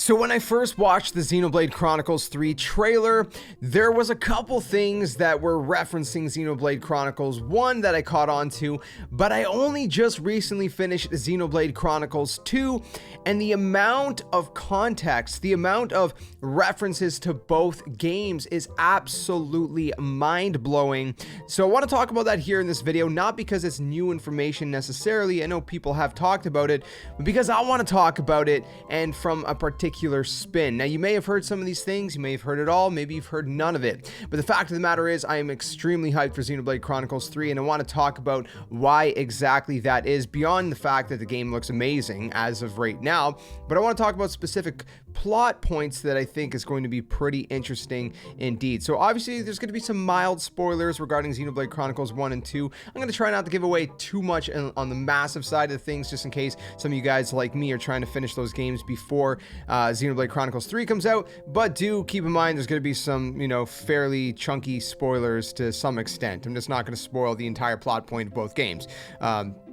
So when I first watched the Xenoblade Chronicles 3 trailer, there was a couple things that were referencing Xenoblade Chronicles 1 that I caught on to, but I only just recently finished Xenoblade Chronicles 2, and the amount of context, the amount of references to both games is absolutely mind-blowing. So I want to talk about that here in this video, not because it's new information necessarily, I know people have talked about it, but because I want to talk about it and from a particular spin. Now, you may have heard some of these things, you may have heard it all, maybe you've heard none of it, but the fact of the matter is I am extremely hyped for Xenoblade Chronicles 3, and I want to talk about why exactly that is, beyond the fact that the game looks amazing as of right now. But I want to talk about specific plot points that I think is going to be pretty interesting indeed. So obviously there's going to be some mild spoilers regarding Xenoblade Chronicles 1 and 2. I'm going to try not to give away too much on the massive side of things, just in case some of you guys like me are trying to finish those games before Xenoblade Chronicles 3 comes out, but do keep in mind there's going to be some, fairly chunky spoilers to some extent. I'm just not going to spoil the entire plot point of both games.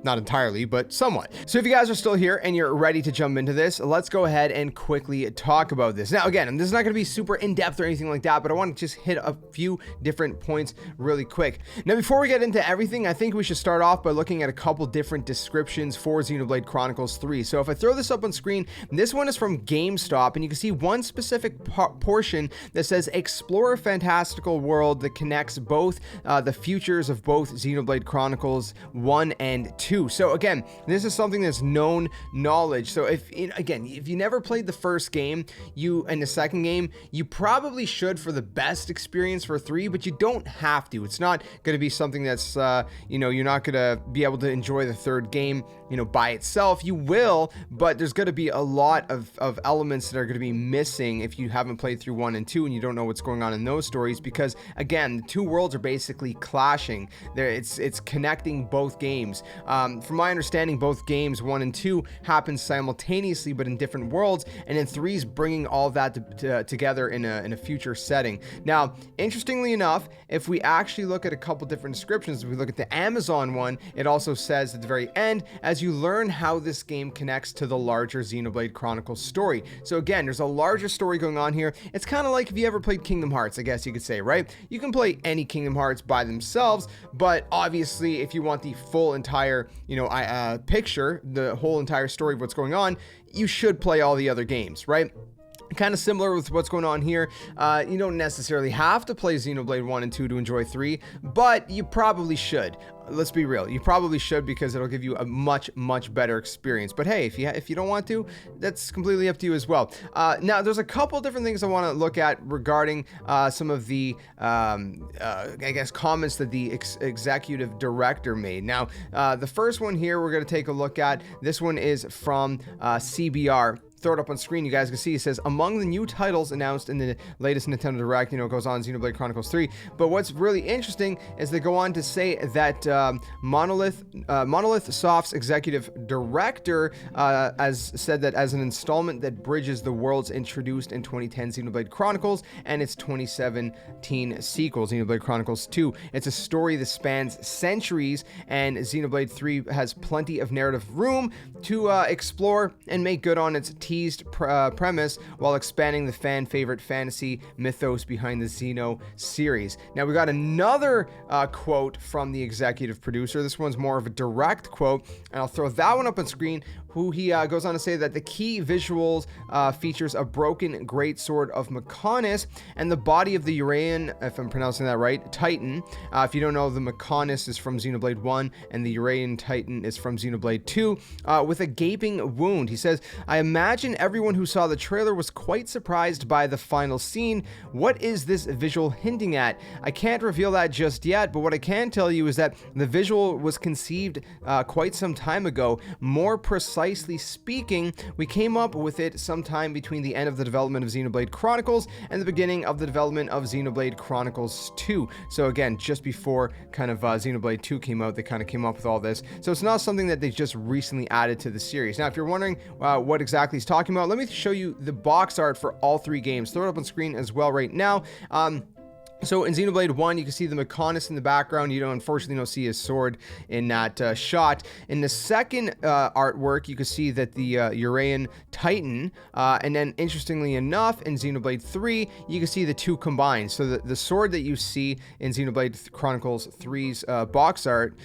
Not entirely, but somewhat. So if you guys are still here and you're ready to jump into this, let's go ahead and quickly talk about this. Now, again, this is not going to be super in-depth or anything like that, but I want to just hit a few different points really quick. Now, before we get into everything, I think we should start off by looking at a couple different descriptions for Xenoblade Chronicles 3. So if I throw this up on screen, this one is from GameStop, and you can see one specific portion that says, explore a fantastical world that connects both the futures of both Xenoblade Chronicles 1 and 2. So again, this is something that's known knowledge. So if you never played the first game, and the second game, you probably should for the best experience for 3, but you don't have to. It's not going to be something that's, you're not going to be able to enjoy the third game, by itself. You will, but there's going to be a lot of elements that are going to be missing if you haven't played through 1 and 2 and you don't know what's going on in those stories, because again, the two worlds are basically clashing. It's connecting both games. From my understanding, both games 1 and 2 happen simultaneously, but in different worlds, and then 3 is bringing all that together in a future setting. Now, interestingly enough, if we actually look at a couple different descriptions, if we look at the Amazon one, it also says at the very end, as you learn how this game connects to the larger Xenoblade Chronicles story. So again, there's a larger story going on here. It's kind of like if you ever played Kingdom Hearts, I guess you could say, right? You can play any Kingdom Hearts by themselves, but obviously if you want the full entire picture, the whole entire story of what's going on, you should play all the other games, right? Kind of similar with what's going on here. You don't necessarily have to play Xenoblade 1 and 2 to enjoy 3, but you probably should. Let's be real, you probably should, because it'll give you a much better experience. But hey, if you don't want to, that's completely up to you as well. Now, there's a couple different things I want to look at regarding some of the comments that the executive director made. Now, the first one here we're going to take a look at. This one is from CBR. Throw it up on screen, you guys can see. It says, among the new titles announced in the latest Nintendo Direct, it goes on Xenoblade Chronicles 3. But what's really interesting is they go on to say that Monolith Soft's executive director has said that as an installment that bridges the worlds introduced in 2010 Xenoblade Chronicles and its 2017 sequel, Xenoblade Chronicles 2. It's a story that spans centuries, and Xenoblade 3 has plenty of narrative room to explore and make good on its teased premise while expanding the fan favorite fantasy mythos behind the Xeno series. Now we got another quote from the executive producer. This one's more of a direct quote, and I'll throw that one up on screen. He goes on to say that the key visuals features a broken great sword of Mechonis and the body of the Uraean, if I'm pronouncing that right, Titan. If you don't know, the Mechonis is from Xenoblade 1 and the Uraean Titan is from Xenoblade 2, with a gaping wound. He says, I imagine everyone who saw the trailer was quite surprised by the final scene. What is this visual hinting at? I can't reveal that just yet, but what I can tell you is that the visual was conceived quite some time ago. More precisely speaking, we came up with it sometime between the end of the development of Xenoblade Chronicles and the beginning of the development of Xenoblade Chronicles 2. So again, just before kind of Xenoblade 2 came out, they kind of came up with all this. So it's not something that they just recently added to the series. Now, if you're wondering what exactly he's talking about, let me show you the box art for all 3 games. Throw it up on screen as well right now. So in Xenoblade 1, you can see the Mechonis in the background. You don't, unfortunately, don't see his sword in that shot. In the second artwork, you can see that the Uraean Titan, and then interestingly enough, in Xenoblade 3, you can see the two combined. So the sword that you see in Xenoblade Chronicles 3's box art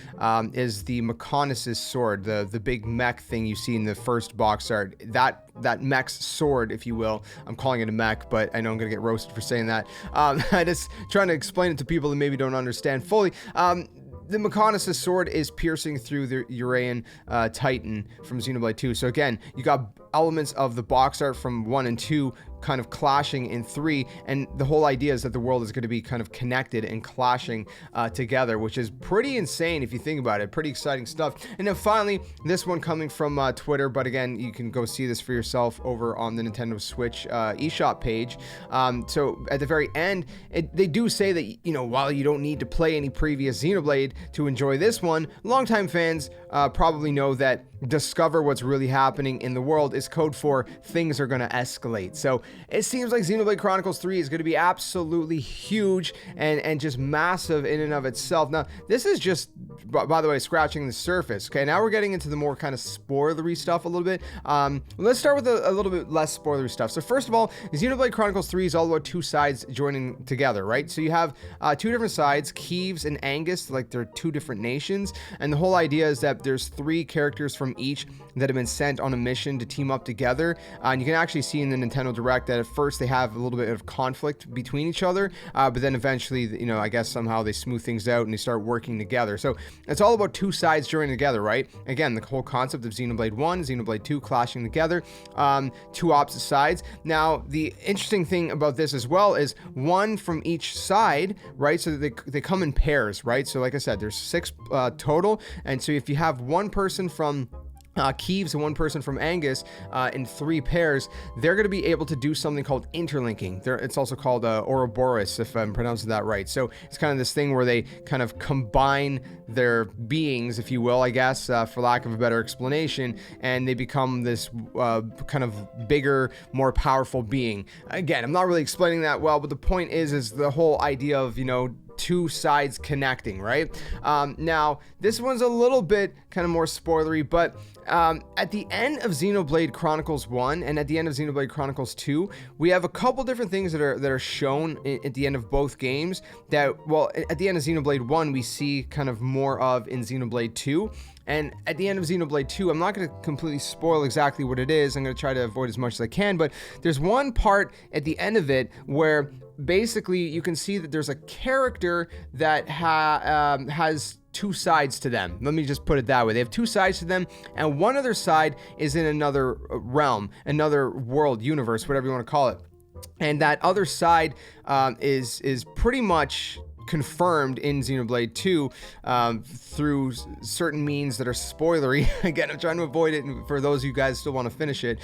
is the Mechonis' sword, the big mech thing you see in the first box art. That mech's sword, if you will. I'm calling it a mech, but I know I'm gonna get roasted for saying that. I just trying to explain it to people that maybe don't understand fully. The Mechonis' sword is piercing through the Uraean Titan from Xenoblade 2. So again, you got elements of the box art from 1 and 2 kind of clashing in 3, and the whole idea is that the world is going to be kind of connected and clashing together, which is pretty insane if you think about it. Pretty exciting stuff. And then finally, this one coming from Twitter, but again, you can go see this for yourself over on the Nintendo Switch eShop page. So at the very end, they do say that, you know, while you don't need to play any previous Xenoblade to enjoy this one, longtime fans probably know that discover what's really happening in the world is code for things are going to escalate. So it seems like Xenoblade Chronicles 3 is going to be absolutely huge and just massive in and of itself. Now, this is just, by the way, scratching the surface. Okay, now we're getting into the more kind of spoilery stuff a little bit. Let's start with a little bit less spoilery stuff. So first of all, Xenoblade Chronicles 3 is all about two sides joining together, right? So you have two different sides, Kiev and Angus, like they're two different nations, and the whole idea is that there's 3 characters from each that have been sent on a mission to team up together. And you can actually see in the Nintendo Direct that at first they have a little bit of conflict between each other, but then eventually, you know, I guess somehow they smooth things out and they start working together. So it's all about two sides joining together, right? Again, the whole concept of Xenoblade 1, Xenoblade 2 clashing together, two opposite sides. Now, the interesting thing about this as well is one from each side, right? So they come in pairs, right? So like I said, there's 6 total. And so if you have one person from Kiev and one person from Angus in 3 pairs, they're going to be able to do something called interlinking. It's also called Ouroboros, if I'm pronouncing that right. So it's kind of this thing where they kind of combine their beings, if you will, I guess, for lack of a better explanation, and they become this kind of bigger, more powerful being. Again, I'm not really explaining that well, but the point is the whole idea of, you know, two sides connecting, right? Now, this one's a little bit kind of more spoilery, but at the end of Xenoblade Chronicles 1 and at the end of Xenoblade Chronicles 2, we have a couple different things that are shown at the end of both games that, well, at the end of Xenoblade 1, we see kind of more of in Xenoblade 2. And at the end of Xenoblade 2, I'm not going to completely spoil exactly what it is. I'm going to try to avoid as much as I can, but there's one part at the end of it where basically you can see that there's a character that has 2 sides to them. Let me just put it that way. They have 2 sides to them, and one other side is in another realm, another world, universe, whatever you want to call it. And that other side is pretty much confirmed in Xenoblade 2 through certain means that are spoilery. Again, I'm trying to avoid it, and for those of you guys still want to finish it,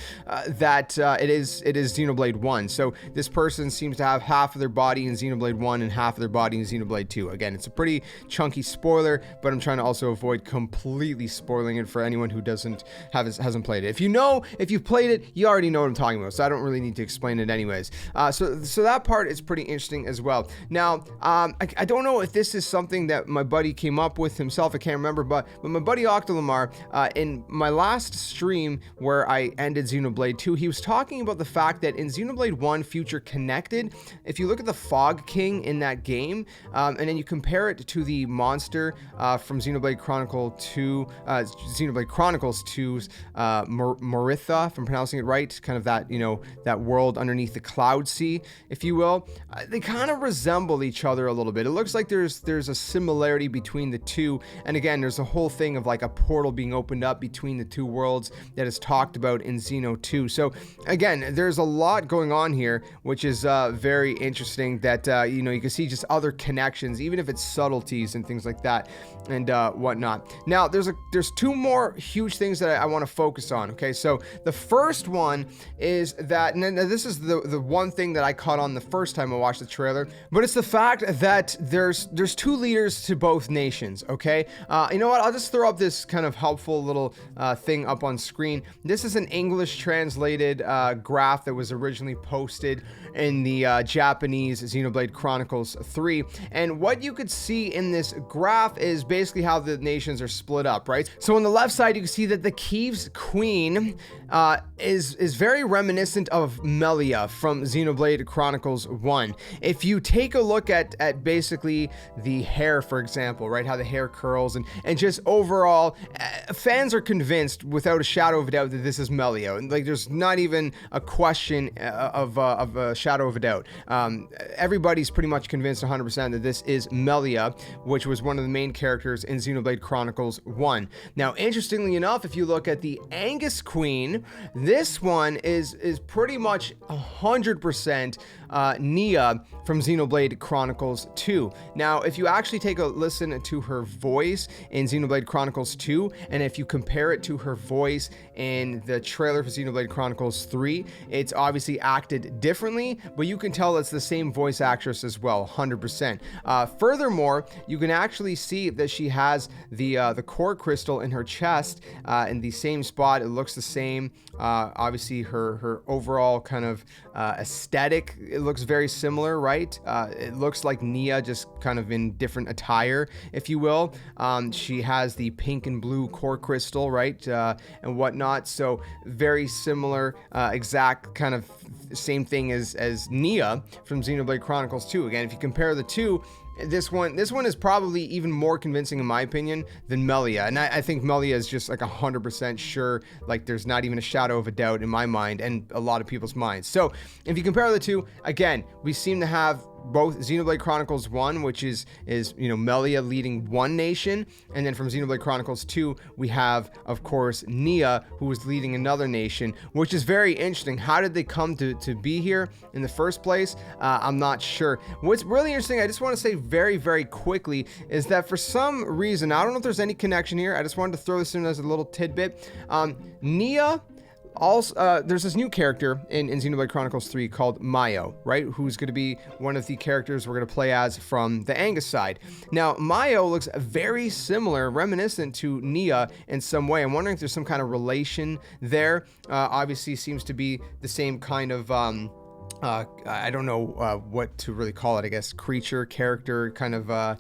that it is Xenoblade 1. So this person seems to have half of their body in Xenoblade 1 and half of their body in Xenoblade 2. Again, it's a pretty chunky spoiler, but I'm trying to also avoid completely spoiling it for anyone who hasn't played it. If you've played it, you already know what I'm talking about, so I don't really need to explain it anyways. So that part is pretty interesting as well. Now, I don't know if this is something that my buddy came up with himself. I can't remember, but my buddy Octolamar, in my last stream where I ended Xenoblade 2, he was talking about the fact that in Xenoblade 1 Future Connected, if you look at the Fog King in that game, and then you compare it to the monster from Xenoblade Chronicles 2's Moritha, if I'm pronouncing it right, kind of that, you know, that world underneath the Cloud Sea, if you will, they kind of resemble each other a little bit. It looks like there's a similarity between the two, and again, there's a whole thing of like a portal being opened up between the two worlds that is talked about in Xeno 2. So again, there's a lot going on here, which is very interesting. That you know, you can see just other connections, even if it's subtleties and things like that, and whatnot. Now, there's 2 more huge things that I want to focus on. Okay, so the first one is that, and this is the one thing that I caught on the first time I watched the trailer, but it's the fact that that there's two leaders to both nations, okay? You know what? I'll just throw up this kind of helpful little thing up on screen. This is an English translated graph that was originally posted in the Japanese Xenoblade Chronicles 3. And what you could see in this graph is basically how the nations are split up, right? So on the left side, you can see that the Kiev's queen is very reminiscent of Melia from Xenoblade Chronicles 1. If you take a look at basically the hair, for example, right, how the hair curls and just overall, fans are convinced without a shadow of a doubt that this is Melia. Like, there's not even a question of a shadow of a doubt. Everybody's pretty much convinced 100% that this is Melia, which was one of the main characters in Xenoblade Chronicles 1. Now, interestingly enough, if you look at the Angus Queen, this one is pretty much 100% Nia from Xenoblade Chronicles 2. Now, if you actually take a listen to her voice in Xenoblade Chronicles 2, and if you compare it to her voice in the trailer for Xenoblade Chronicles 3, it's obviously acted differently, but you can tell it's the same voice actress as well, 100%. Furthermore, you can actually see that she has the core crystal in her chest in the same spot. It looks the same. Obviously, her overall kind of aesthetic, it looks very similar, right? It looks like Nia, just kind of in different attire, if you will. She has the pink and blue core crystal, right? And whatnot. So very similar, exact kind of same thing as Nia from Xenoblade Chronicles 2. Again, if you compare the two, this one is probably even more convincing in my opinion than Melia, and I think Melia is just like 100% sure, like there's not even a shadow of a doubt in my mind and a lot of people's minds. So if you compare the two, again, we seem to have both Xenoblade Chronicles 1, which is you know, Melia leading one nation, and then from Xenoblade Chronicles 2 we have, of course, Nia, who is leading another nation, which is very interesting. How did they come to be here in the first place? I'm not sure. What's really interesting, I just want to say very, very quickly, is that for some reason, I don't know if there's any connection here, I just wanted to throw this in as a little tidbit. Nia also, there's this new character in Xenoblade Chronicles 3 called Mayo, right? Who's going to be one of the characters we're going to play as from the Angus side. Now, Mayo looks very similar, reminiscent to Nia in some way. I'm wondering if there's some kind of relation there. Obviously, seems to be the same kind of I don't know what to really call it, I guess, creature, character, kind of,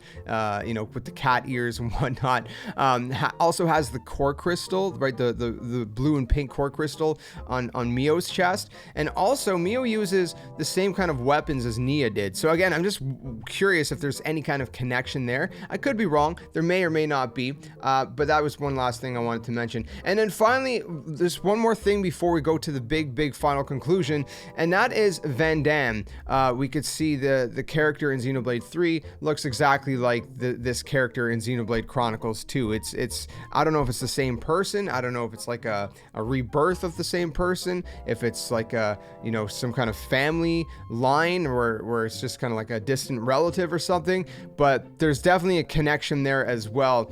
you know, with the cat ears and whatnot. Also has the core crystal, right, the blue and pink core crystal on Mio's chest. And also, Mio uses the same kind of weapons as Nia did. So again, I'm just curious if there's any kind of connection there. I could be wrong. There may or may not be. But that was one last thing I wanted to mention. And then finally, there's one more thing before we go to the big final conclusion, and that is Van Damme. We could see the character in Xenoblade 3 looks exactly like this character in Xenoblade Chronicles 2. It's I don't know if it's the same person. I don't know if it's like a rebirth of the same person, if it's like a, you know, some kind of family line where it's just kind of like a distant relative or something, but there's definitely a connection there as well.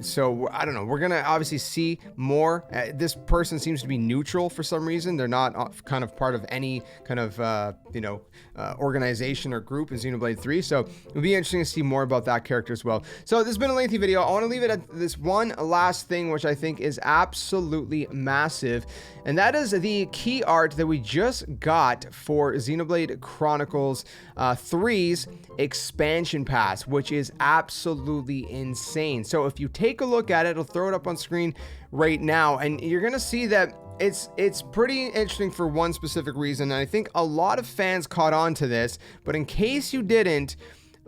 So I don't know, we're gonna obviously see more. This person seems to be neutral for some reason. They're not kind of part of any kind of you know, organization or group in Xenoblade 3, so it'll be interesting to see more about that character as well. So this has been a lengthy video. I want to leave it at this one last thing, which I think is absolutely massive, and that is the key art that we just got for Xenoblade Chronicles 3's expansion pass, which is absolutely insane. So if you take a look at it, I'll throw it up on screen right now, and you're gonna see that it's pretty interesting for one specific reason, and I think a lot of fans caught on to this, but in case you didn't,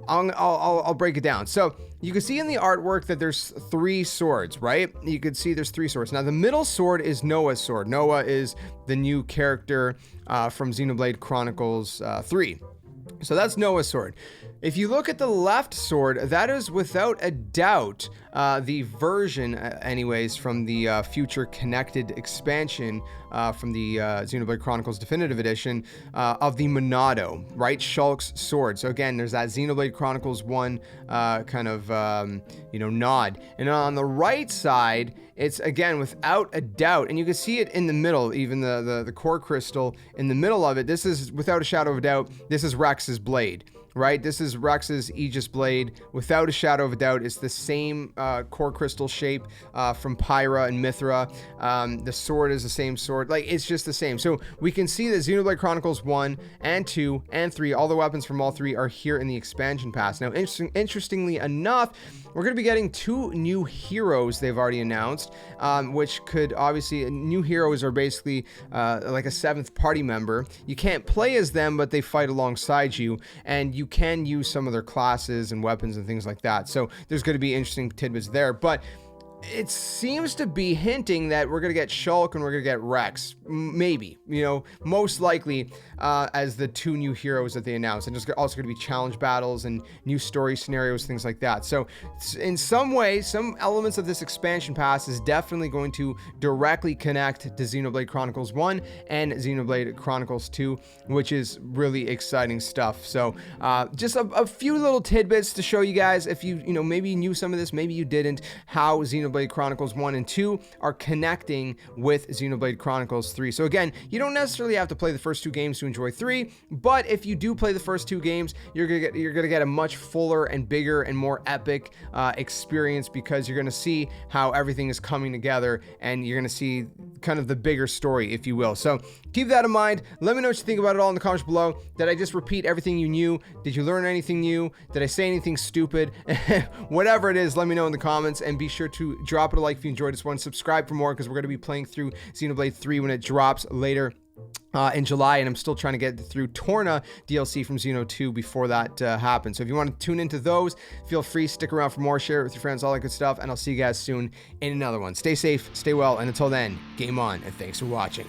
I'll break it down. So you can see in the artwork that there's 3 swords, right? You can see there's 3 swords. Now the middle sword is Noah's sword. Noah is the new character from Xenoblade Chronicles 3. So that's Noah's sword. If you look at the left sword, that is without a doubt the version, anyways, from the future connected expansion from the Xenoblade Chronicles Definitive Edition of the Monado, right? Shulk's sword. So again, there's that Xenoblade Chronicles 1 kind of, you know, nod. And on the right side, it's again without a doubt, and you can see it in the middle, even the core crystal in the middle of it. This is without a shadow of a doubt, this is Rex's blade. right? This is Rex's Aegis Blade. Without a shadow of a doubt, it's the same core crystal shape from Pyra and Mithra. The sword is the same sword. Like, it's just the same. So we can see that Xenoblade Chronicles 1 and 2 and 3, all the weapons from all three are here in the expansion pass. Now, interestingly enough, we're going to be getting 2 new heroes they've already announced, which could obviously, new heroes are basically like a 7th party member. You can't play as them, but they fight alongside you, and you can use some of their classes and weapons and things like that. So there's going to be interesting tidbits there, but it seems to be hinting that we're going to get Shulk and we're going to get Rex. Maybe, you know, most likely as the 2 new heroes that they announced. And there's also going to be challenge battles and new story scenarios, things like that. So in some way, some elements of this expansion pass is definitely going to directly connect to Xenoblade Chronicles 1 and Xenoblade Chronicles 2, which is really exciting stuff. So just a few little tidbits to show you guys, if you know, maybe you knew some of this, maybe you didn't, how Xenoblade Chronicles 1 and 2 are connecting with Xenoblade Chronicles 3. So again, you don't necessarily have to play the first 2 games to enjoy 3, but if you do play the first 2 games, you're gonna get a much fuller and bigger and more epic experience, because you're gonna see how everything is coming together, and you're gonna see kind of the bigger story, if you will. So keep that in mind. Let me know what you think about it all in the comments below. Did I just repeat everything you knew? Did you learn anything new? Did I say anything stupid? Whatever it is, let me know in the comments, and be sure to drop it a like if you enjoyed this one. Subscribe for more, because we're going to be playing through Xenoblade 3 when it drops later in July, and I'm still trying to get through Torna DLC from Xeno 2 before that happens. So if you want to tune into those, feel free, stick around for more, share it with your friends, all that good stuff, and I'll see you guys soon in another one. Stay safe, stay well, and until then, game on, and thanks for watching.